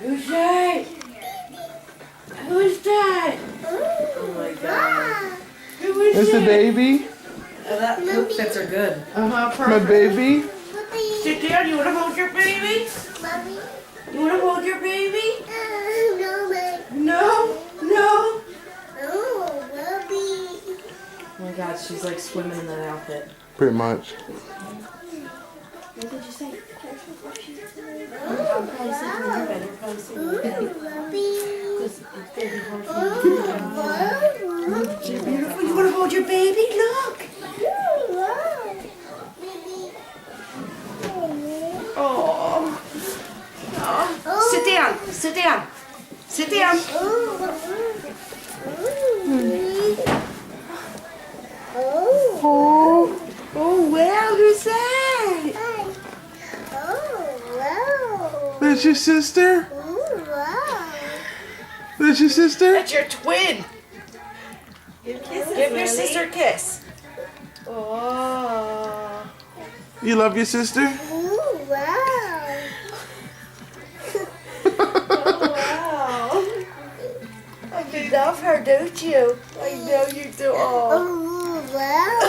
Who's that? Who's that? Oh my god. Who is It's a baby. Oh, that poop fits are good. My Perfect. baby. Sit down. You want to hold your baby? Mommy. You want to hold your baby? No, Mommy. No. No. Oh, Mommy. Oh my god, she's like swimming in that outfit. Pretty much. What did you say? I'm probably sleeping in your bed. You're probably sleeping in your bed. Mommy. Because it's going to be hard for you. Oh, You're beautiful. You want to hold your baby? Look. Oh. Sit down. Sit down. Sit down. Oh. Oh, wow. Who's that? Oh, That's your sister? wow. That's your sister? That's your twin. Give your sister a kiss. Oh. You love your sister? Oh, wow. Wow. You love her, don't you? I know you do. Oh. Oh, wow.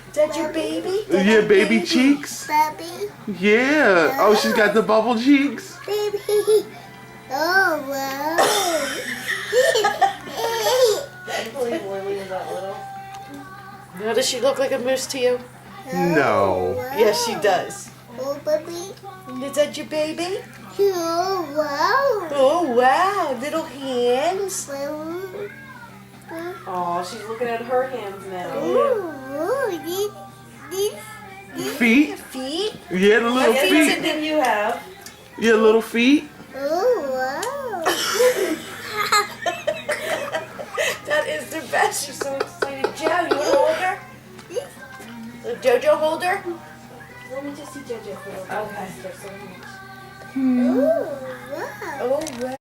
Is that your baby? Yeah, baby cheeks? Baby. Yeah. Oh, she's got the bubble cheeks? Baby. Oh, wow. Now, does she look like a moose to you? No. Yes, she does. Oh, baby. Is that your baby? Oh, wow. Oh, wow. Little hands. Oh, Oh, she's looking at her hands now. Feet? Feet? Yeah, the little What feet. do you have? Yeah, little feet. Oh, wow. That is the best. She's so excited. Joe, you want to hold her? Jojo, hold her? Let me just see Jojo for a little bit. Okay. Oh, wow. Oh, wow.